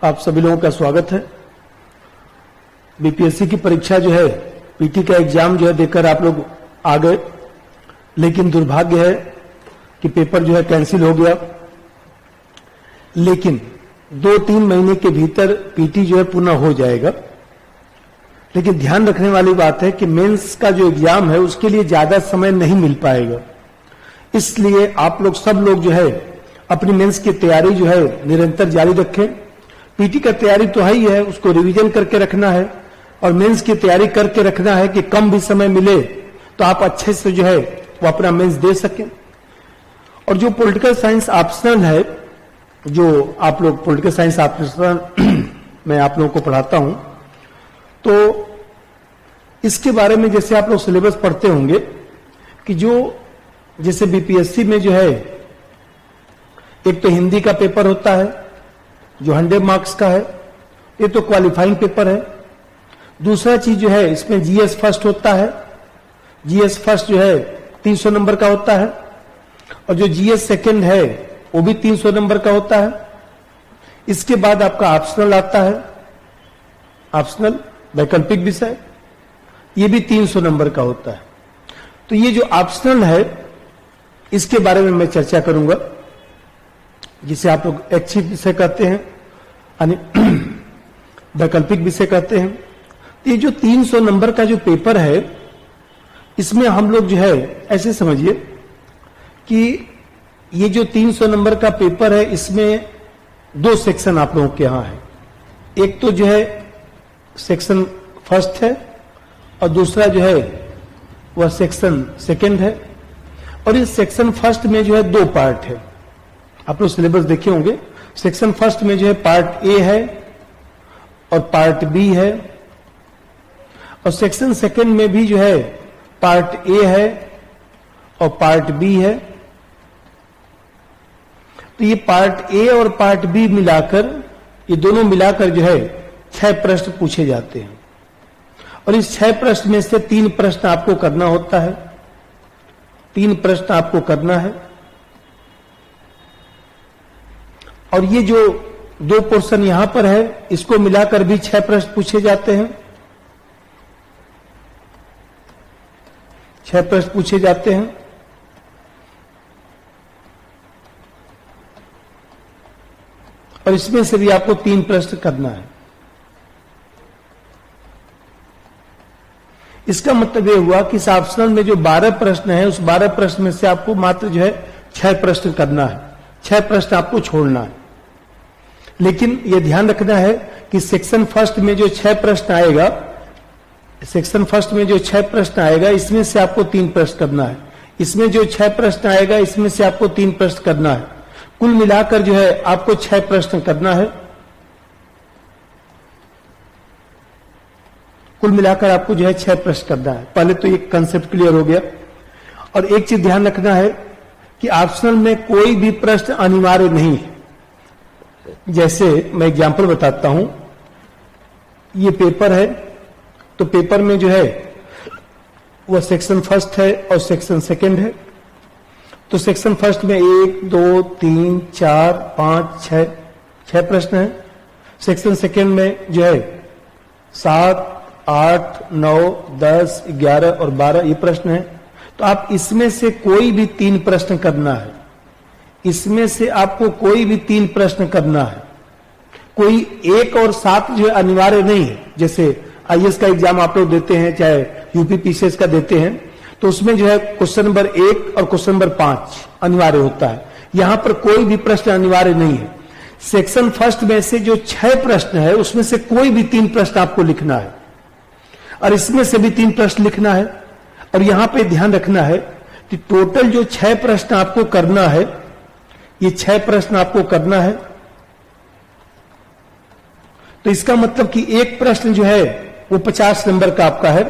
आप सभी लोगों का स्वागत है। बीपीएससी की परीक्षा जो है, पीटी का एग्जाम जो है देकर आप लोग आ गए, लेकिन दुर्भाग्य है कि पेपर जो है कैंसिल हो गया। लेकिन 2-3 महीने के भीतर पीटी जो है पूर्ण हो जाएगा। लेकिन ध्यान रखने वाली बात है कि मेंस का जो एग्जाम है उसके लिए ज्यादा समय नहीं मिल पाएगा। इसलिए आप लोग सब लोग जो है अपनी मेंस की तैयारी जो है निरंतर जारी रखें। पीटी का तैयारी तो है ही है, उसको रिवीजन करके रखना है और मेंस की तैयारी करके रखना है कि कम भी समय मिले तो आप अच्छे से जो है वो अपना मेंस दे सकें। और जो पॉलिटिकल साइंस ऑप्शनल है, जो आप लोग पॉलिटिकल साइंस ऑप्शनल मैं आप लोगों को पढ़ाता हूं, तो इसके बारे में जैसे आप लोग सिलेबस पढ़ते होंगे कि जो जैसे बीपीएससी में जो है एक तो हिंदी का पेपर होता है जो 100 मार्क्स का है, ये तो क्वालिफाइंग पेपर है। दूसरा चीज जो है इसमें जीएस फर्स्ट होता है। जीएस फर्स्ट जो है 300 नंबर का होता है और जो जीएस सेकंड है वो भी 300 नंबर का होता है। इसके बाद आपका ऑप्शनल आता है, ऑप्शनल वैकल्पिक विषय, ये भी 300 नंबर का होता है। तो ये जो ऑप्शनल है इसके बारे में मैं चर्चा करूंगा, जिसे आप लोग ऐच्छिक विषय कहते हैं, वैकल्पिक विषय कहते हैं। ये जो 300 नंबर का जो पेपर है, इसमें हम लोग जो है ऐसे समझिए कि ये जो 300 नंबर का पेपर है इसमें 2 सेक्शन आप लोगों के यहां है। एक तो जो है सेक्शन फर्स्ट है और दूसरा जो है वह सेक्शन सेकंड है। और इस सेक्शन फर्स्ट में जो है 2 पार्ट है। आप लोग सिलेबस देखे होंगे। सेक्शन फर्स्ट में जो है पार्ट ए है और पार्ट बी है, और सेक्शन सेकंड में भी जो है पार्ट ए है और पार्ट बी है। तो ये पार्ट ए और पार्ट बी मिलाकर, ये दोनों मिलाकर जो है 6 प्रश्न पूछे जाते हैं। और इस 6 प्रश्न में से 3 प्रश्न आपको करना होता है। 3 प्रश्न आपको करना है। और ये जो 2 पोर्शन यहां पर है, इसको मिलाकर भी 6 प्रश्न पूछे जाते हैं। 6 प्रश्न पूछे जाते हैं। और इसमें से भी आपको 3 प्रश्न करना है। इसका मतलब यह हुआ कि इस ऑप्शनल में जो 12 प्रश्न है, उस 12 प्रश्न में से आपको मात्र जो है 6 प्रश्न करना है। 6 प्रश्न आपको छोड़ना है। लेकिन यह ध्यान रखना है कि सेक्शन फर्स्ट में जो 6 प्रश्न आएगा, सेक्शन फर्स्ट में जो 6 प्रश्न आएगा, इसमें से आपको 3 प्रश्न करना है। इसमें जो 6 प्रश्न आएगा, इसमें से आपको 3 प्रश्न करना है। कुल मिलाकर जो है आपको 6 प्रश्न करना है। कुल मिलाकर आपको जो है 6 प्रश्न करना है। पहले तो ये कंसेप्ट क्लियर हो गया। और एक चीज ध्यान रखना है कि ऑप्शनल में कोई भी प्रश्न अनिवार्य नहीं है। जैसे मैं एग्जांपल बताता हूं, ये पेपर है, तो पेपर में जो है वह सेक्शन फर्स्ट है और सेक्शन सेकंड है। तो सेक्शन फर्स्ट में 1, 2, 3, 4, 5, 6 प्रश्न है। सेक्शन सेकंड में जो है 7, 8, 9, 10, 11 और 12 ये प्रश्न है। तो आप इसमें से कोई भी 3 प्रश्न करना है। इसमें से आपको कोई भी 3 प्रश्न करना है। कोई 1 और 7 जो है अनिवार्य नहीं है। जैसे आईएएस का एग्जाम आप लोग देते हैं, चाहे यूपीपीसीएस का देते हैं, तो उसमें जो है क्वेश्चन नंबर 1 और क्वेश्चन नंबर 5 अनिवार्य होता है। यहां पर कोई भी प्रश्न अनिवार्य नहीं है। सेक्शन फर्स्ट में से जो 6 प्रश्न है, उसमें से कोई भी 3 प्रश्न आपको लिखना है और इसमें से भी 3 प्रश्न लिखना है। और यहां पे ध्यान रखना है कि टोटल जो 6 प्रश्न आपको करना है, ये 6 प्रश्न आपको करना है। तो इसका मतलब कि एक प्रश्न जो है वो 50 नंबर का आपका है।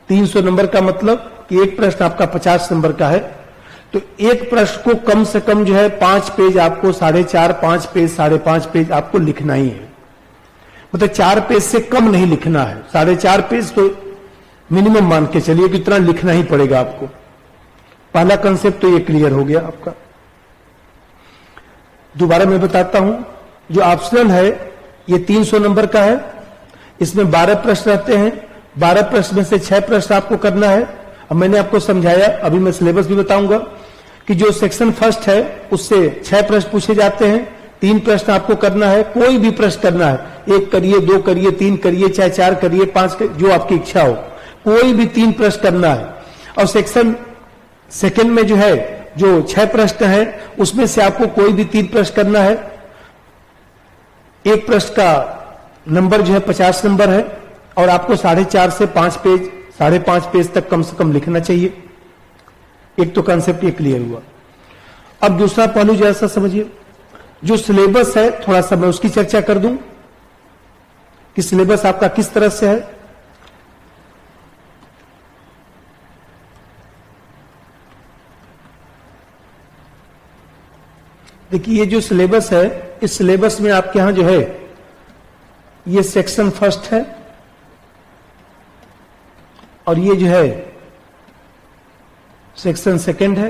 300 नंबर का मतलब कि एक प्रश्न आपका 50 नंबर का है। तो एक प्रश्न को कम से कम जो है 5 पेज आपको 4.5, 5 पेज, 5.5 पेज आपको लिखना ही है। मतलब 4 पेज से कम नहीं लिखना है। 4.5 पेज तो मिनिमम मान के चलिए कि इतना लिखना ही पड़ेगा आपको। पहला कंसेप्ट तो ये क्लियर हो गया आपका। दोबारा मैं बताता हूं जो ऑप्शनल है ये 300 नंबर का है। इसमें 12 प्रश्न रहते हैं। 12 प्रश्न में से 6 प्रश्न आपको करना है। अब मैंने आपको समझाया, अभी मैं सिलेबस भी बताऊंगा कि जो सेक्शन फर्स्ट है उससे 6 प्रश्न पूछे जाते हैं। 3 प्रश्न आपको करना है, कोई भी प्रश्न करना है। 1 करिए, 2 करिए, 3 करिए, चाहे 4 करिए, 5 करिए, जो आपकी इच्छा हो, कोई भी 3 प्रश्न करना है। और सेक्शन सेकंड में जो है, जो 6 प्रश्न है उसमें से आपको कोई भी 3 प्रश्न करना है। एक प्रश्न का नंबर जो है 50 नंबर है और आपको 4.5 से 5 पेज, 5.5 पेज तक कम से कम लिखना चाहिए। एक तो कंसेप्ट ये क्लियर हुआ। अब दूसरा पहलू जैसा समझिए, जो सिलेबस है थोड़ा सा मैं उसकी चर्चा कर दूं कि सिलेबस आपका किस तरह से है। देखिए, ये जो सिलेबस है, इस सिलेबस में आपके यहां जो है ये सेक्शन फर्स्ट है और ये जो है सेक्शन सेकंड है।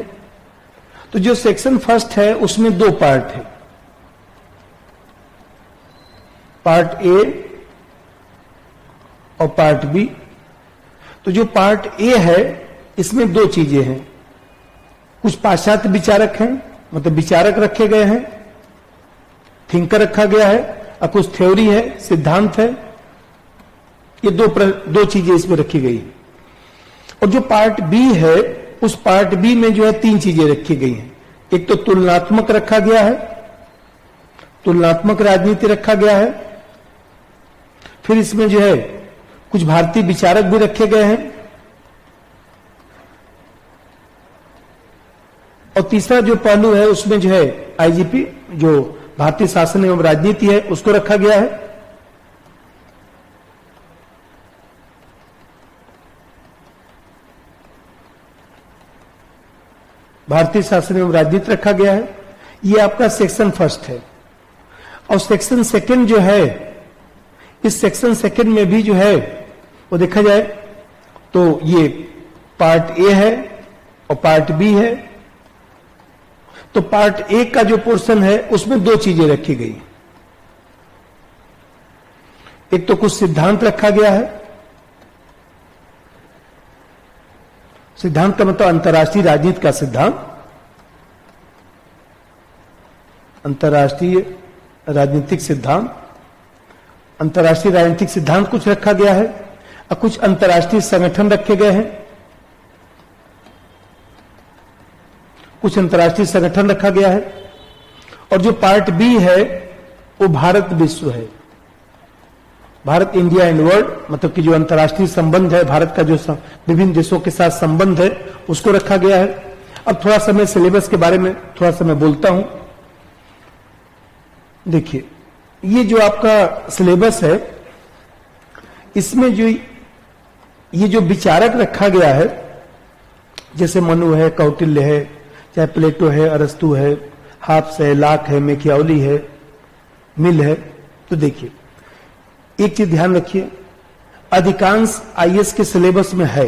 तो जो सेक्शन फर्स्ट है उसमें 2 पार्ट है, पार्ट ए और पार्ट बी। तो जो पार्ट ए है इसमें 2 चीजें हैं। कुछ पाश्चात्य विचारक हैं, मतलब विचारक रखे गए हैं, थिंकर रखा गया है, और कुछ थ्योरी है, सिद्धांत है। ये दो चीजें इसमें रखी गई है। और जो पार्ट बी है, उस पार्ट बी में जो है 3 चीजें रखी गई हैं। एक तो तुलनात्मक रखा गया है, तुलनात्मक राजनीति रखा गया है। फिर इसमें जो है कुछ भारतीय विचारक भी रखे गए हैं। और तीसरा जो पहलू है उसमें जो है आईजीपी, जो भारतीय शासन एवं राजनीति है, उसको रखा गया है। भारतीय शासन एवं राजनीति रखा गया है। ये आपका सेक्शन फर्स्ट है। और सेक्शन सेकंड जो है, इस सेक्शन सेकंड में भी जो है वो देखा जाए तो ये पार्ट ए है और पार्ट बी है। तो पार्ट ए का जो पोर्शन है उसमें 2 चीजें रखी गई। एक तो कुछ सिद्धांत रखा गया है। सिद्धांत का मतलब अंतर्राष्ट्रीय राजनीति का सिद्धांत, अंतर्राष्ट्रीय राजनीतिक सिद्धांत, अंतर्राष्ट्रीय राजनीतिक सिद्धांत कुछ रखा गया है और कुछ अंतर्राष्ट्रीय संगठन रखे गए हैं। कुछ अंतर्राष्ट्रीय संगठन रखा गया है। और जो पार्ट बी है वो भारत विश्व है, भारत इंडिया एंड वर्ल्ड, मतलब कि जो अंतर्राष्ट्रीय संबंध है, भारत का जो विभिन्न देशों के साथ संबंध है, उसको रखा गया है। अब थोड़ा सा मैं सिलेबस के बारे में थोड़ा सा मैं बोलता हूं। देखिए, ये जो आपका सिलेबस है, इसमें ये जो विचारक रखा गया है, जैसे मनु है, कौटिल्य है, चाहे प्लेटो है, अरस्तु है, हाब्स है, लाक है, मैकियावली है, मिल है। तो देखिए, एक चीज ध्यान रखिए, अधिकांश आईएएस के सिलेबस में है,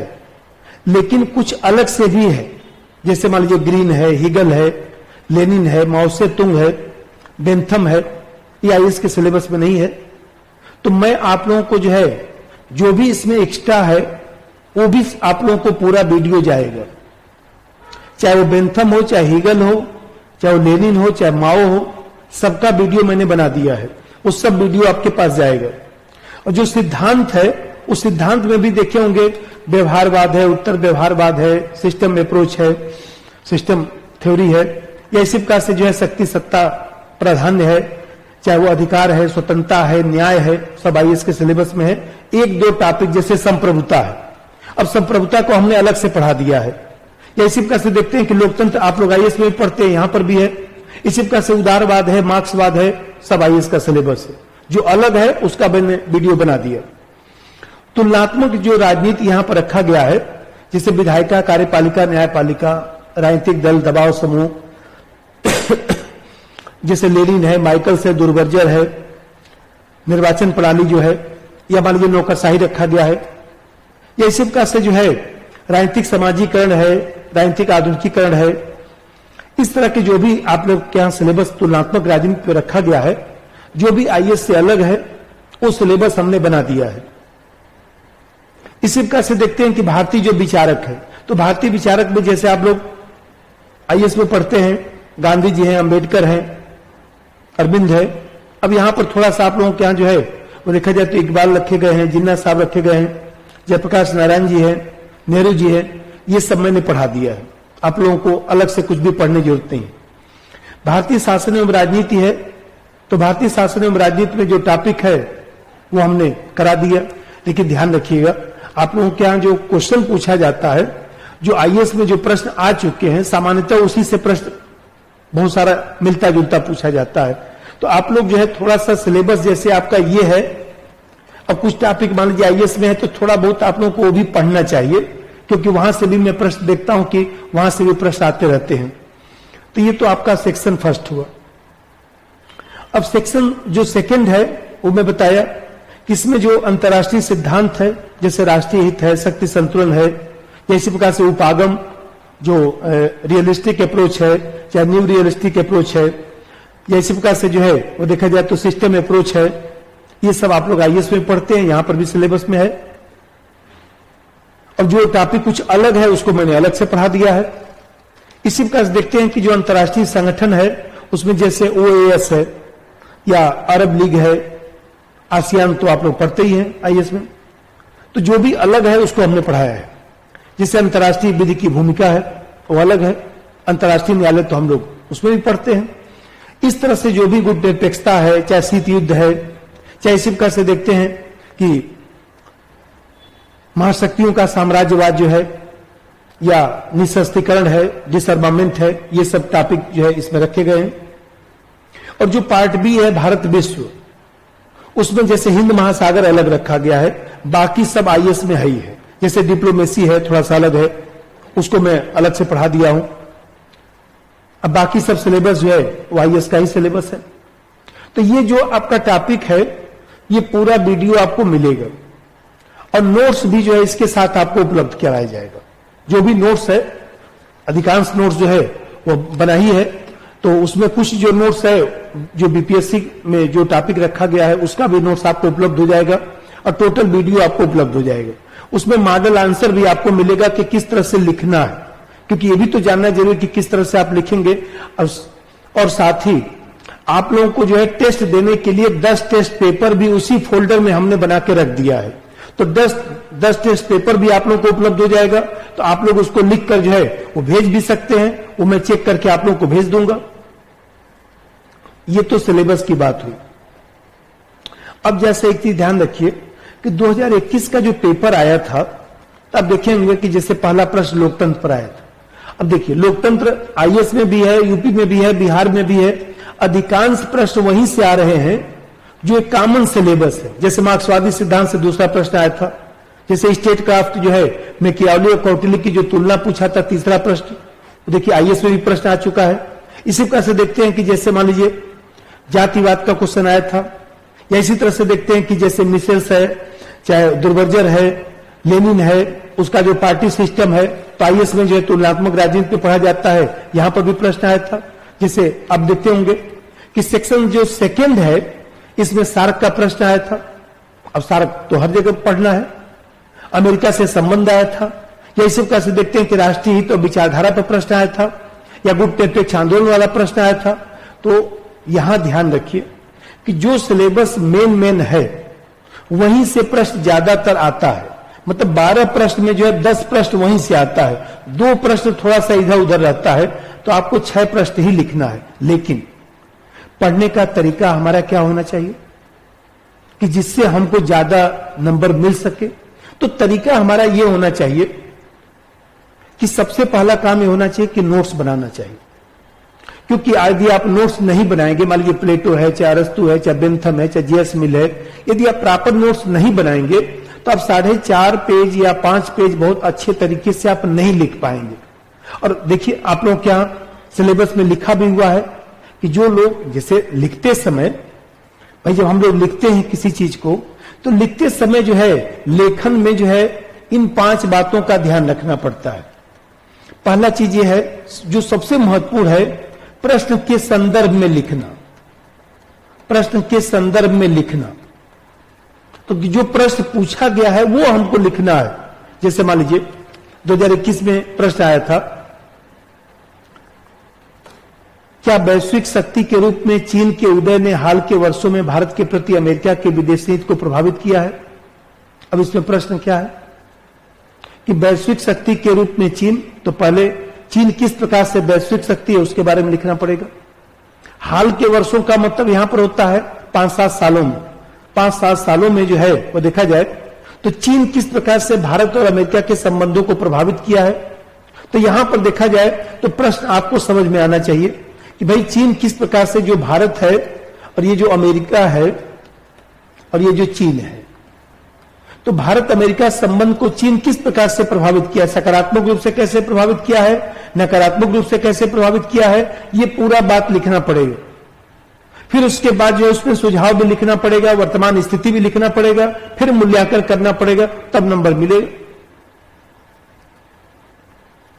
लेकिन कुछ अलग से भी है। जैसे मान लीजिए ग्रीन है, हिगल है, लेनिन है, माओ से तुंग है, बेंथम है, ये आईएएस के सिलेबस में नहीं है। तो मैं आप लोगों को जो है, जो भी इसमें एक्स्ट्रा है, वो भी आप लोगों को पूरा वीडियो जाएगा। चाहे वो बेंथम हो, चाहे हिगल हो, चाहे वो लेनिन हो, चाहे माओ हो, सबका वीडियो मैंने बना दिया है। वो सब वीडियो आपके पास जाएगा। और जो सिद्धांत है, उस सिद्धांत में भी देखे होंगे, व्यवहारवाद है, उत्तर व्यवहारवाद है, सिस्टम अप्रोच है, सिस्टम थ्योरी है, या इसी प्रकार से जो है शक्ति सत्ता प्राधान्य है, चाहे वो अधिकार है, स्वतंत्रता है, न्याय है, सब आईएएस के सिलेबस में है। 1-2 टॉपिक जैसे संप्रभुता है, अब संप्रभुता को हमने अलग से पढ़ा दिया है। या इसी प्रकार से देखते हैं कि लोकतंत्र आप लोग आईएएस में पढ़ते हैं, यहां पर भी है। इसी प्रकार से उदारवाद है, मार्क्सवाद है, सब आईएएस का सिलेबस है। जो अलग है उसका मैंने वीडियो बना दिया। तुलनात्मक जो राजनीति यहां पर रखा गया है, जैसे विधायिका, कार्यपालिका, न्यायपालिका, राजनीतिक दल, दबाव समूह, जैसे लेनिन है, माइकल्स है, दुर्बर्जर है, निर्वाचन प्रणाली जो है, या मान लीजिए नौकरशाही रखा गया है। या इसी प्रकार से जो है राजनीतिक समाजीकरण है, राजनीतिक आधुनिकीकरण है। इस तरह के जो भी आप लोग के यहां सिलेबस तुलनात्मक राजनीति पर रखा गया है, जो भी आईएएस से अलग है वो सिलेबस हमने बना दिया है। इसी प्रकार से देखते हैं कि भारतीय जो विचारक है, तो भारतीय विचारक में जैसे आप लोग आईएएस में पढ़ते हैं, गांधी जी हैं, अंबेडकर हैं, अरविंद है। अब यहां पर थोड़ा सा आप लोगों के यहां जो है वो देखा जाए तो इकबाल रखे गए हैं, जिन्ना साहब रखे गए हैं, जयप्रकाश नारायण जी हैं, नेहरू जी हैं, ये सब मैंने पढ़ा दिया है। आप लोगों को अलग से कुछ भी पढ़ने की जरूरत नहीं। भारतीय शासन एवं राजनीति है, तो भारतीय शासन एवं राजनीति में जो टॉपिक है वो हमने करा दिया। लेकिन ध्यान रखिएगा, आप लोगों के यहां जो क्वेश्चन पूछा जाता है, जो आईएएस में जो प्रश्न आ चुके हैं, सामान्यतः उसी से प्रश्न बहुत सारा मिलता जुलता पूछा जाता है। तो आप लोग जो है थोड़ा सा सिलेबस जैसे आपका ये है, अब कुछ टॉपिक मान लीजिए आईएएस में है तो थोड़ा बहुत आप लोगों को वो भी पढ़ना चाहिए, क्योंकि वहां से भी मैं प्रश्न देखता हूं कि वहां से भी प्रश्न आते रहते हैं। तो ये तो आपका सेक्शन फर्स्ट हुआ। अब सेक्शन जो सेकंड है वो मैं बताया कि इसमें जो अंतर्राष्ट्रीय सिद्धांत है, जैसे राष्ट्रीय हित है, शक्ति संतुलन है, या इसी प्रकार से उपागम जो रियलिस्टिक अप्रोच है, चाहे न्यू रियलिस्टिक अप्रोच है, या इसी प्रकार से जो है वो देखा जाए तो सिस्टम अप्रोच है, ये सब आप लोग आईएएस में पढ़ते हैं, यहां पर भी सिलेबस में है। और जो टॉपिक कुछ अलग है उसको मैंने अलग से पढ़ा दिया है। इसी प्रकार से देखते हैं कि जो अंतर्राष्ट्रीय संगठन है उसमें जैसे ओएएस है या अरब लीग है, आसियान तो आप लोग पढ़ते ही हैं आईएएस में। तो जो भी अलग है उसको हमने पढ़ाया है। जैसे अंतर्राष्ट्रीय विधि की भूमिका है वो अलग है, अंतर्राष्ट्रीय न्यायालय तो हम लोग उसमें भी पढ़ते हैं। इस तरह से जो भी गुट निरपेक्षता है, चाहे शीत युद्ध है, चाहे इसी प्रकार से देखते हैं कि महाशक्तियों का साम्राज्यवाद जो है या निशस्त्रीकरण है, डिसआर्मामेंट है, ये सब टॉपिक जो है इसमें रखे गए हैं। और जो पार्ट बी है भारत विश्व, उसमें जैसे हिंद महासागर अलग रखा गया है, बाकी सब आईएएस में है ही है। जैसे डिप्लोमेसी है थोड़ा सा अलग है, उसको मैं अलग से पढ़ा दिया हूं। अब बाकी सब सिलेबस जो है वो आईएएस का ही सिलेबस है। तो ये जो आपका टॉपिक है ये पूरा वीडियो आपको मिलेगा और नोट्स भी जो है इसके साथ आपको उपलब्ध कराया जाएगा। जो भी नोट्स है, अधिकांश नोट्स जो है वो बना ही है, तो उसमें कुछ जो नोट्स है जो बीपीएससी में जो टॉपिक रखा गया है उसका भी नोट्स आपको उपलब्ध हो जाएगा और टोटल वीडियो आपको उपलब्ध हो जाएगा। उसमें मॉडल आंसर भी आपको मिलेगा कि किस तरह से लिखना है, क्योंकि ये भी तो जानना जरूरी कि किस तरह से आप लिखेंगे। और साथ ही आप लोगों को जो है टेस्ट देने के लिए 10 टेस्ट पेपर भी उसी फोल्डर में हमने बना के रख दिया है। तो 10 टेस्ट पेपर भी आप लोगों को उपलब्ध हो जाएगा। तो आप लोग उसको लिख कर जो है वो भेज भी सकते हैं, वो मैं चेक करके आप लोगों को भेज दूंगा। ये तो सिलेबस की बात हुई। अब जैसे एक चीज ध्यान रखिए कि 2021 का जो पेपर आया था, तब देखेंगे कि जैसे पहला प्रश्न लोकतंत्र पर आया था। अब देखिए लोकतंत्र आईएएस में भी है, यूपी में भी है, बिहार में भी है। अधिकांश प्रश्न वहीं से आ रहे हैं जो एक कॉमन सिलेबस है। जैसे मार्क्सवादी सिद्धांत से दूसरा प्रश्न आया था, जैसे स्टेट क्राफ्ट जो है मैकियावेली और कौटिल्य की जो तुलना पूछा था तीसरा प्रश्न, देखिए आईएएस में भी प्रश्न आ चुका है। इसी प्रकार से देखते हैं कि जैसे मान लीजिए जातिवाद का क्वेश्चन आया था, या इसी तरह से देखते हैं कि जैसे मिशेल्स है, चाहे दुर्बर्जर है, लेनिन है, उसका जो पार्टी सिस्टम है, तो आईएएस में जो है तुलनात्मक राजनीति पे पढ़ा जाता है, यहां पर भी प्रश्न आया था। जैसे आप देखते होंगे कि सेक्शन जो सेकंड है इसमें सार्क का प्रश्न आया था। अब सार्क तो हर जगह पढ़ना है। अमेरिका से संबंध आया था, या इसी प्रकार से देखते हैं कि राष्ट्रीय हित और विचारधारा पर प्रश्न आया था, या गुट निरपेक्ष आंदोलन वाला प्रश्न आया था। तो यहां ध्यान रखिए कि जो सिलेबस मेन है वहीं से प्रश्न ज्यादातर आता है। मतलब 12 प्रश्न में जो है 10 प्रश्न वहीं से आता है, 2 प्रश्न थोड़ा सा इधर उधर रहता है, तो आपको 6 प्रश्न ही लिखना है। लेकिन पढ़ने का तरीका हमारा क्या होना चाहिए कि जिससे हमको ज्यादा नंबर मिल सके। तो तरीका हमारा ये होना चाहिए कि सबसे पहला काम ये होना चाहिए कि नोट्स बनाना चाहिए। क्योंकि यदि आप नोट्स नहीं बनाएंगे, मान लीजिए प्लेटो है, चाहे अरस्तु है, चाहे बेंथम है, चाहे जेएस मिल है, यदि आप प्रॉपर नोट्स नहीं बनाएंगे तो आप 4.5 पेज या 5 पेज बहुत अच्छे तरीके से आप नहीं लिख पाएंगे। और देखिए आप लोग क्या सिलेबस में लिखा भी हुआ है कि जो लोग जैसे लिखते समय, भाई जब हम लोग लिखते हैं किसी चीज को, तो लिखते समय जो है लेखन में जो है इन 5 बातों का ध्यान रखना पड़ता है। पहला चीज ये है जो सबसे महत्वपूर्ण है, प्रश्न के संदर्भ में लिखना। प्रश्न के संदर्भ में लिखना। तो जो प्रश्न पूछा गया है वो हमको लिखना है। जैसे मान लीजिए 2021 में प्रश्न आया था, क्या वैश्विक शक्ति के रूप में चीन के उदय ने हाल के वर्षों में भारत के प्रति अमेरिका के विदेश नीति को प्रभावित किया है? अब इसमें प्रश्न क्या है कि वैश्विक शक्ति के रूप में चीन, तो पहले चीन किस प्रकार से वैश्विक शक्ति है उसके बारे में लिखना पड़ेगा। हाल के वर्षों का मतलब यहां पर होता है 5-7 सालों में। 5-7 सालों में जो है वो देखा जाए तो चीन किस प्रकार से भारत और अमेरिका के संबंधों को प्रभावित किया है। तो यहां पर देखा जाए तो प्रश्न आपको समझ में आना चाहिए कि भाई चीन किस प्रकार से, जो भारत है और ये जो अमेरिका है और ये जो चीन है, तो भारत अमेरिका संबंध को चीन किस प्रकार से प्रभावित किया है, सकारात्मक रूप से कैसे प्रभावित किया है, नकारात्मक रूप से कैसे प्रभावित किया है, ये पूरा बात लिखना पड़ेगा। फिर उसके बाद जो उसमें सुझाव भी लिखना पड़ेगा, वर्तमान स्थिति भी लिखना पड़ेगा, फिर मूल्यांकन करना पड़ेगा, तब नंबर मिलेगा।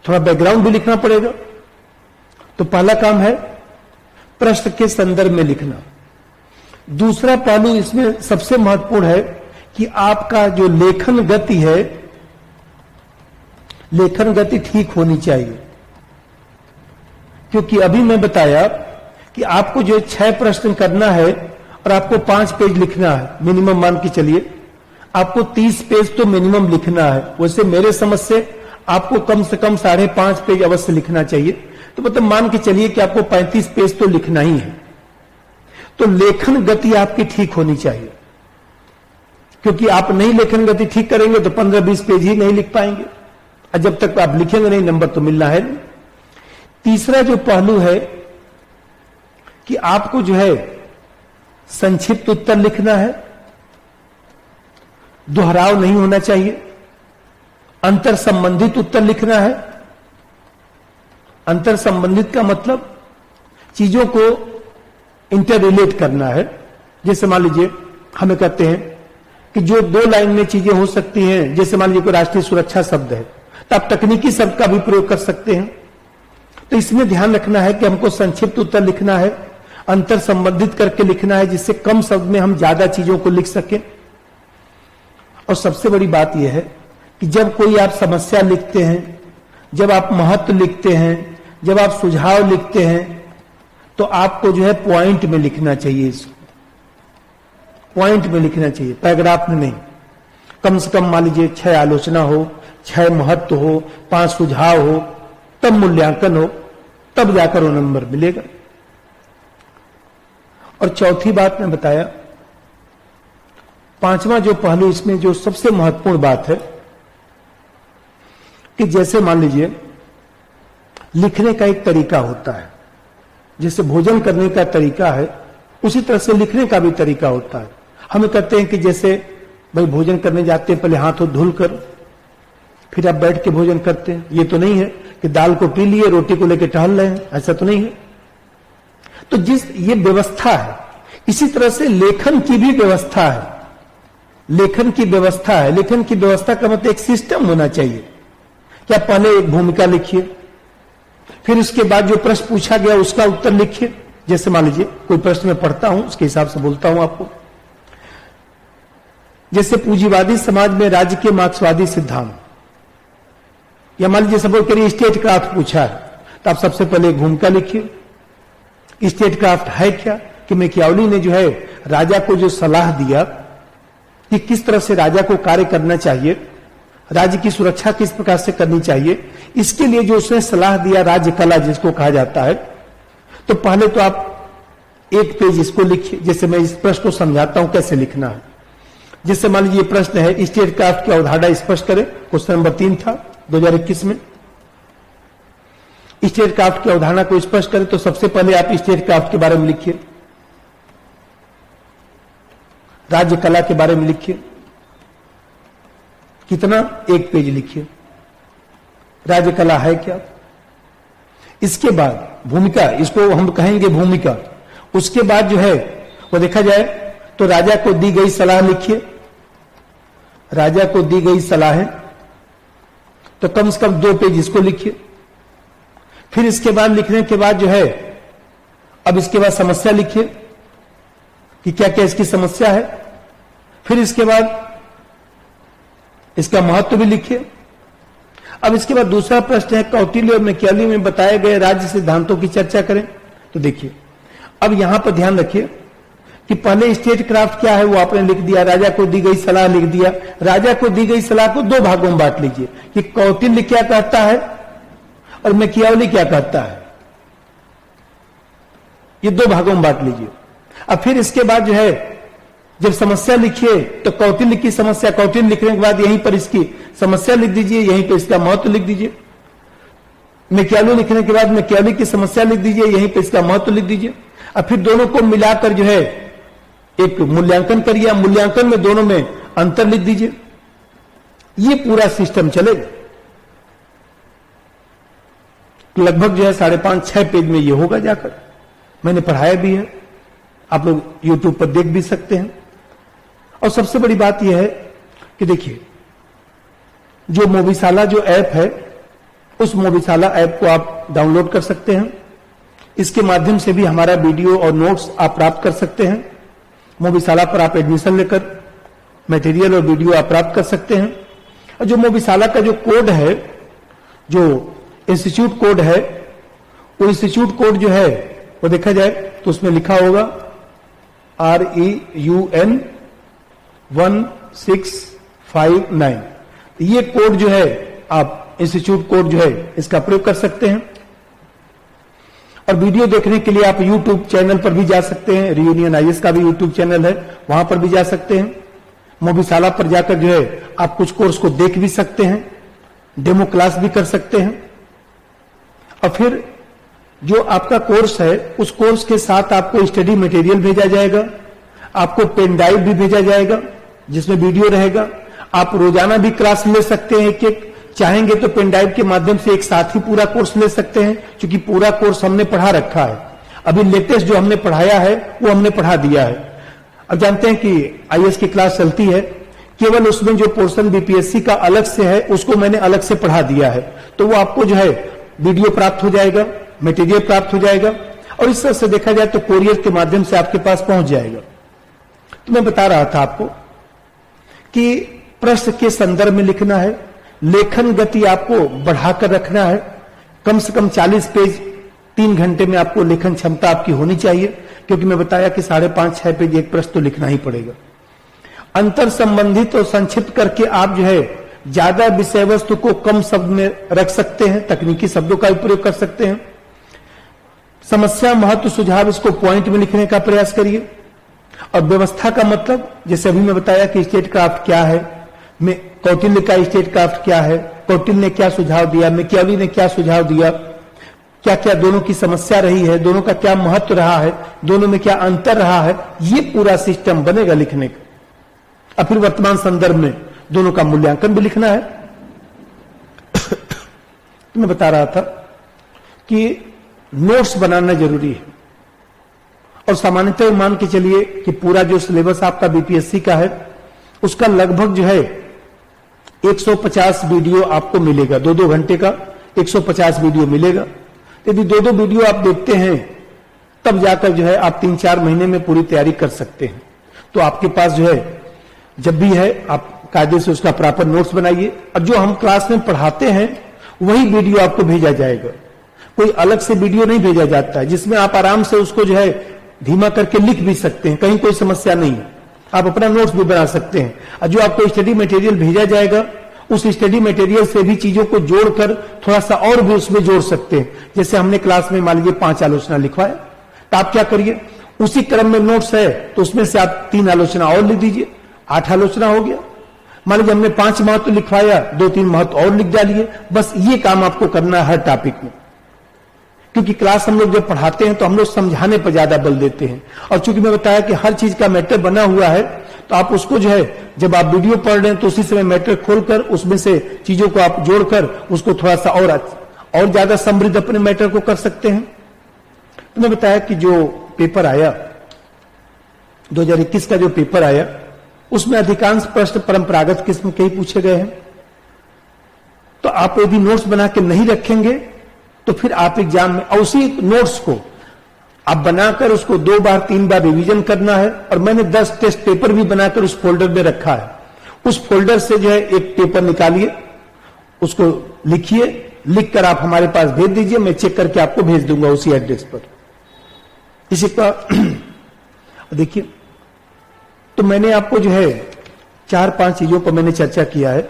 थोड़ा बैकग्राउंड भी लिखना पड़ेगा। तो पहला काम है प्रश्न के संदर्भ में लिखना। दूसरा पहलू इसमें सबसे महत्वपूर्ण है कि आपका जो लेखन गति है, लेखन गति ठीक होनी चाहिए। क्योंकि अभी मैं बताया कि आपको जो 6 प्रश्न करना है और आपको 5 पेज लिखना है मिनिमम, मान के चलिए आपको 30 पेज तो मिनिमम लिखना है। वैसे मेरे समझ से आपको कम से कम 5.5 पेज अवश्य लिखना चाहिए। तो मतलब मान के चलिए कि आपको 35 पेज तो लिखना ही है। तो लेखन गति आपकी ठीक होनी चाहिए, क्योंकि आप नहीं लेखन गति ठीक करेंगे तो 15-20 पेज ही नहीं लिख पाएंगे, और जब तक आप लिखेंगे नहीं नंबर तो मिलना है नहीं। तीसरा जो पहलू है कि आपको जो है संक्षिप्त उत्तर लिखना है, दोहराव नहीं होना चाहिए, अंतर संबंधित उत्तर लिखना है। अंतर संबंधित का मतलब चीजों को इंटर रिलेट करना है। जैसे मान लीजिए हमें कहते हैं कि जो 2 लाइन में चीजें हो सकती हैं, जैसे मान लीजिए कोई राष्ट्रीय सुरक्षा शब्द है तो आप तकनीकी शब्द का भी प्रयोग कर सकते हैं। तो इसमें ध्यान रखना है कि हमको संक्षिप्त उत्तर लिखना है, अंतर संबंधित करके लिखना है, जिससे कम शब्द में हम ज्यादा चीजों को लिख सकें। और सबसे बड़ी बात यह है कि जब कोई आप समस्या लिखते हैं, जब आप महत्व लिखते हैं, जब आप सुझाव लिखते हैं, तो आपको जो है पॉइंट में लिखना चाहिए। इसको पॉइंट में लिखना चाहिए, पैराग्राफ में नहीं। कम से कम मान लीजिए 6 आलोचना हो, 6 महत्व हो, 5 सुझाव हो, तब मूल्यांकन हो, तब जाकर वो नंबर मिलेगा। और चौथी बात मैं बताया, 5वां जो पहलू इसमें जो सबसे महत्वपूर्ण बात है कि जैसे मान लीजिए लिखने का एक तरीका होता है, जैसे भोजन करने का तरीका है उसी तरह से लिखने का भी तरीका होता है। हमें कहते हैं कि जैसे भाई भोजन करने जाते हैं पहले हाथ धुल कर फिर आप बैठ के भोजन करते हैं। ये तो नहीं है कि दाल को पी लिए रोटी को लेकर टहल रहे हैं, ऐसा तो नहीं है। तो ये व्यवस्था है, इसी तरह से लेखन की भी व्यवस्था है। लेखन की व्यवस्था है, लेखन की व्यवस्था का मतलब एक सिस्टम होना चाहिए। क्या पहले एक भूमिका लिखिए, फिर उसके बाद जो प्रश्न पूछा गया उसका उत्तर लिखिए। जैसे मान लीजिए कोई प्रश्न मैं पढ़ता हूं, उसके हिसाब से बोलता हूं आपको। जैसे पूंजीवादी समाज में राज्य के मार्क्सवादी सिद्धांत, या मान लीजिए सपोज करिए स्टेट क्राफ्ट पूछा है, तो आप सबसे पहले एक भूमिका लिखिए। स्टेट क्राफ्ट है क्या कि मैकियावेली ने जो है राजा को जो सलाह दिया कि किस तरह से राजा को कार्य करना चाहिए, राज्य की सुरक्षा किस प्रकार से करनी चाहिए, इसके लिए जो उसने सलाह दिया राज्य कला जिसको कहा जाता है। तो पहले तो आप 1 पेज इसको लिखिए। जैसे मैं इस प्रश्न को समझाता हूं कैसे लिखना है। जैसे मान लीजिए प्रश्न है स्टेट क्राफ्ट की अवधारणा स्पष्ट करें, क्वेश्चन नंबर 3 था 2021 में। स्टेट क्राफ्ट की अवधारणा को स्पष्ट करें, तो सबसे पहले आप स्टेट क्राफ्ट के बारे में लिखिए, राज्य कला के बारे में लिखिए। कितना? 1 पेज लिखिए। राज्य कला है क्या, इसके बाद भूमिका, इसको हम कहेंगे भूमिका। उसके बाद जो है वो देखा जाए तो राजा को दी गई सलाह लिखिए। राजा को दी गई सलाह है तो कम से कम 2 पेज इसको लिखिए। फिर इसके बाद लिखने के बाद जो है अब इसके बाद समस्या लिखिए। कि क्या क्या इसकी समस्या है, फिर इसके बाद इसका महत्व भी लिखिए। अब इसके बाद दूसरा प्रश्न है, कौटिल्य और मैकियावेली में बताए गए राज्य सिद्धांतों की चर्चा करें। तो देखिए, अब यहां पर ध्यान रखिए कि पहले स्टेट क्राफ्ट क्या है वो आपने लिख दिया, राजा को दी गई सलाह लिख दिया। राजा को दी गई सलाह को दो भागों में बांट लीजिए कि कौटिल्य क्या कहता है और मैकियावेली क्या कहता है, ये दो भागों में बांट लीजिए। अब फिर इसके बाद जो है जब समस्या लिखिए तो कौटिल्य की समस्या कौटिल्य लिखने के बाद यहीं पर इसकी समस्या लिख दीजिए, यहीं पर इसका महत्व लिख दीजिए। मैकियावेली लिखने के बाद मैकियावेली की समस्या लिख दीजिए, यहीं पर इसका महत्व लिख दीजिए। अब फिर दोनों को मिलाकर जो है एक मूल्यांकन करिए, मूल्यांकन में दोनों में अंतर लिख दीजिए। ये पूरा सिस्टम चलेगा। लगभग जो है 5.5-6 पेज में ये होगा जाकर। मैंने पढ़ाया भी है, आप लोग YouTube पर देख भी सकते हैं। और सबसे बड़ी बात यह है कि देखिए, जो मोबीशाला जो ऐप है, उस मोबीशाला ऐप को आप डाउनलोड कर सकते हैं। इसके माध्यम से भी हमारा वीडियो और नोट्स आप प्राप्त कर सकते हैं। मोबीशाला पर आप एडमिशन लेकर मटेरियल और वीडियो आप प्राप्त कर सकते हैं। और जो मोबीशाला का जो कोड है, जो इंस्टीट्यूट कोड है, वो इंस्टीट्यूट कोड जो है वो देखा जाए तो उसमें लिखा होगा REUN 1659। ये कोड जो है आप इंस्टीट्यूट कोड जो है इसका प्रयोग कर सकते हैं। और वीडियो देखने के लिए आप YouTube चैनल पर भी जा सकते हैं। रियूनियन IAS का भी YouTube चैनल है, वहां पर भी जा सकते हैं। मोबीशाला पर जाकर जो है आप कुछ कोर्स को देख भी सकते हैं, डेमो क्लास भी कर सकते हैं। और फिर जो आपका कोर्स है, उस कोर्स के साथ आपको स्टडी मटेरियल भेजा जाएगा, आपको पेन ड्राइव भी भेजा जाएगा जिसमें वीडियो रहेगा। आप रोजाना भी क्लास ले सकते हैं, एक चाहेंगे तो पेन ड्राइव के माध्यम से एक साथ ही पूरा कोर्स ले सकते हैं, क्योंकि पूरा कोर्स हमने पढ़ा रखा है। अभी लेटेस्ट जो हमने पढ़ाया है वो हमने पढ़ा दिया है। अब जानते हैं कि IAS की क्लास चलती है, केवल उसमें जो पोर्शन BPSC का अलग से है उसको मैंने अलग से पढ़ा दिया है। तो वो आपको जो है वीडियो प्राप्त हो जाएगा, मटेरियल प्राप्त हो जाएगा, और इस तरह से देखा जाए तो कोरियर के माध्यम से आपके पास पहुंच जाएगा। तो मैं बता रहा था आपको कि प्रश्न के संदर्भ में लिखना है, लेखन गति आपको बढ़ाकर रखना है। कम से कम 40 पेज 3 घंटे में आपको लेखन क्षमता आपकी होनी चाहिए, क्योंकि मैं बताया कि 5.5-6 पेज एक प्रश्न तो लिखना ही पड़ेगा। अंतर संबंधित और संक्षिप्त करके आप जो है ज्यादा विषय वस्तु को कम शब्द में रख सकते हैं, तकनीकी शब्दों का उपयोग कर सकते हैं। समस्या, महत्व, सुझाव, इसको पॉइंट में लिखने का प्रयास करिए। और व्यवस्था का मतलब, जैसे अभी मैं बताया कि स्टेट क्राफ्ट क्या है, कौटिल्य का स्टेट क्राफ्ट क्या है, कौटिल्य ने क्या सुझाव दिया, मैकियावेली ने क्या सुझाव दिया, क्या क्या दोनों की समस्या रही है, दोनों का क्या महत्व रहा है, दोनों में क्या अंतर रहा है, ये पूरा सिस्टम बनेगा लिखने का। और फिर वर्तमान संदर्भ में दोनों का मूल्यांकन भी लिखना है। तो मैं बता रहा था कि नोट्स बनाना जरूरी है। और सामान्यतः मान के चलिए कि पूरा जो सिलेबस आपका BPSC का है, उसका लगभग जो है 150 वीडियो आपको मिलेगा। 2-2 घंटे का 150 वीडियो मिलेगा। यदि 2-2 वीडियो आप देखते हैं, तब जाकर जो है आप 3-4 महीने में पूरी तैयारी कर सकते हैं। तो आपके पास जो है जब भी है आप कायदे से उसका प्रॉपर नोट्स बनाइए। और जो हम क्लास में पढ़ाते हैं वही वीडियो आपको भेजा जाएगा, कोई अलग से वीडियो नहीं भेजा जाता है, जिसमें आप आराम से उसको जो है धीमा करके लिख भी सकते हैं, कहीं कोई समस्या नहीं है। आप अपना नोट्स भी बना सकते हैं। और जो आपको स्टडी मटेरियल भेजा जाएगा, उस स्टडी मटेरियल से भी चीजों को जोड़कर थोड़ा सा और भी उसमें जोड़ सकते हैं। जैसे हमने क्लास में मान लीजिए 5 आलोचना लिखवाया, तो आप क्या करिए, उसी क्रम में नोट्स है तो उसमें से आप 3 आलोचना और लिख दीजिए, 8 आलोचना हो गया। मान लीजिए हमने 5 महत्व लिखवाया, 2-3 महत्व और लिख डालिए। बस ये काम आपको करना है हर टॉपिक में, क्योंकि क्लास हम लोग जब पढ़ाते हैं तो हम लोग समझाने पर ज्यादा बल देते हैं। और चूंकि मैं बताया कि हर चीज का मैटर बना हुआ है, तो आप उसको जो है जब आप वीडियो पढ़ रहे हैं तो उसी समय मैटर खोलकर उसमें से चीजों को आप जोड़कर उसको थोड़ा सा और ज्यादा समृद्ध अपने मैटर को कर सकते हैं। तो मैं बताया कि जो पेपर आया 2021 का जो पेपर आया, उसमें अधिकांश प्रश्न परंपरागत किस्म के ही पूछे गए हैं। तो आप यदि नोट्स बना के नहीं रखेंगे तो फिर आप एग्जाम में उसी नोट्स को आप बनाकर उसको 2 बार 3 बार रिवीजन करना है। और मैंने 10 टेस्ट पेपर भी बनाकर उस फोल्डर में रखा है। उस फोल्डर से जो है एक पेपर निकालिए, उसको लिखिए, लिखकर आप हमारे पास भेज दीजिए, मैं चेक करके आपको भेज दूंगा उसी एड्रेस पर। इसी का देखिए, तो मैंने आपको जो है 4-5 चीजों पर मैंने चर्चा किया है।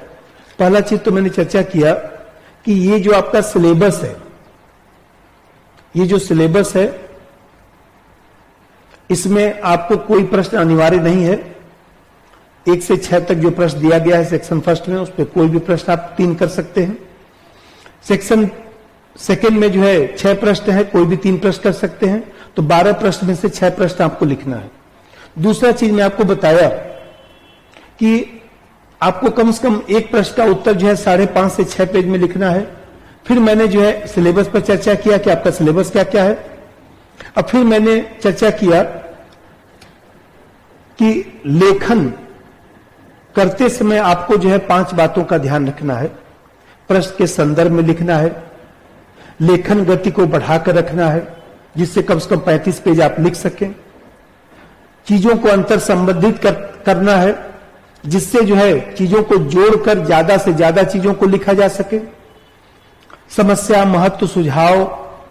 पहला चीज तो मैंने चर्चा किया कि ये जो आपका सिलेबस है, ये जो सिलेबस है, इसमें आपको कोई प्रश्न अनिवार्य नहीं है। 1 से 6 तक जो प्रश्न दिया गया है सेक्शन फर्स्ट में, उस पर कोई भी प्रश्न आप 3 कर सकते हैं। सेक्शन सेकंड में जो है 6 प्रश्न है, कोई भी 3 प्रश्न कर सकते हैं। तो 12 प्रश्न में से 6 प्रश्न आपको लिखना है। दूसरा चीज मैं आपको बताया कि आपको कम से कम एक प्रश्न का उत्तर जो है 5.5 से 6 पेज में लिखना है। फिर मैंने जो है सिलेबस पर चर्चा किया कि आपका सिलेबस क्या क्या है। अब फिर मैंने चर्चा किया कि लेखन करते समय आपको जो है 5 बातों का ध्यान रखना है। प्रश्न के संदर्भ में लिखना है, लेखन गति को बढ़ाकर रखना है जिससे कम से कम 35 पेज आप लिख सकें, चीजों को अंतर संबंधित करना है जिससे जो है चीजों को जोड़कर ज्यादा से ज्यादा चीजों को लिखा जा सके, समस्या, महत्व, सुझाव,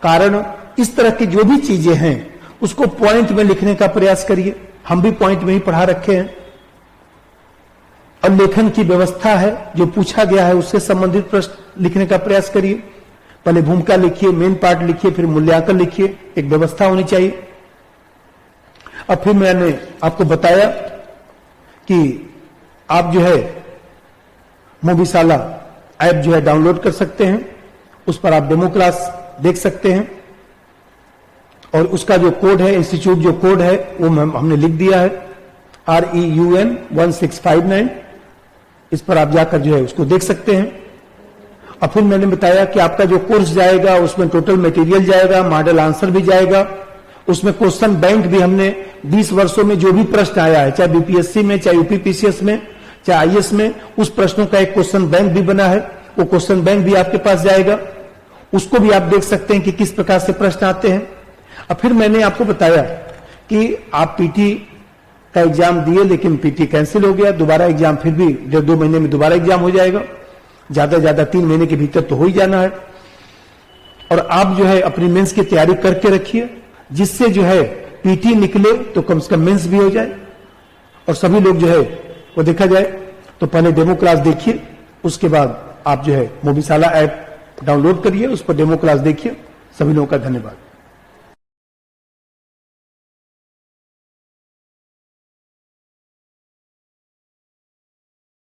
कारण, इस तरह की जो भी चीजें हैं उसको पॉइंट में लिखने का प्रयास करिए। हम भी पॉइंट में ही पढ़ा रखे हैं। और लेखन की व्यवस्था है, जो पूछा गया है उससे संबंधित प्रश्न लिखने का प्रयास करिए। पहले भूमिका लिखिए, मेन पार्ट लिखिए, फिर मूल्यांकन लिखिए, एक व्यवस्था होनी चाहिए। अब फिर मैंने आपको बताया कि आप जो है मोबीशाला ऐप जो है डाउनलोड कर सकते हैं, उस पर आप डेमो क्लास देख सकते हैं। और उसका जो कोड है, इंस्टीट्यूट जो कोड है वो हमने लिख दिया है, REUN 1659। इस पर आप जाकर जो है उसको देख सकते हैं। और फिर मैंने बताया कि आपका जो कोर्स जाएगा उसमें टोटल मटेरियल जाएगा, मॉडल आंसर भी जाएगा, उसमें क्वेश्चन बैंक भी हमने 20 वर्षों में जो भी प्रश्न आया है, चाहे BPSC में, चाहे UPPCS में, चाहे IS में, उस प्रश्नों का एक क्वेश्चन बैंक भी बना है। वो क्वेश्चन बैंक भी आपके पास जाएगा, उसको भी आप देख सकते हैं कि किस प्रकार से प्रश्न आते हैं। और फिर मैंने आपको बताया कि आप PT का एग्जाम दिए लेकिन PT कैंसिल हो गया, दोबारा एग्जाम फिर भी 2 महीने में दोबारा एग्जाम हो जाएगा, ज्यादा ज्यादा 3 महीने के भीतर तो हो ही जाना है। और आप जो है अपनी मेंस की तैयारी करके रखिए जिससे जो है PT निकले तो कम से कम मेंस भी हो जाए और सभी लोग जो है वो देखा जाए। तो पहले डेमो क्लास देखिए, उसके बाद आप जो है मोबीशाला ऐप डाउनलोड करिए, उस पर डेमो क्लास देखिए। सभी लोगों का धन्यवाद।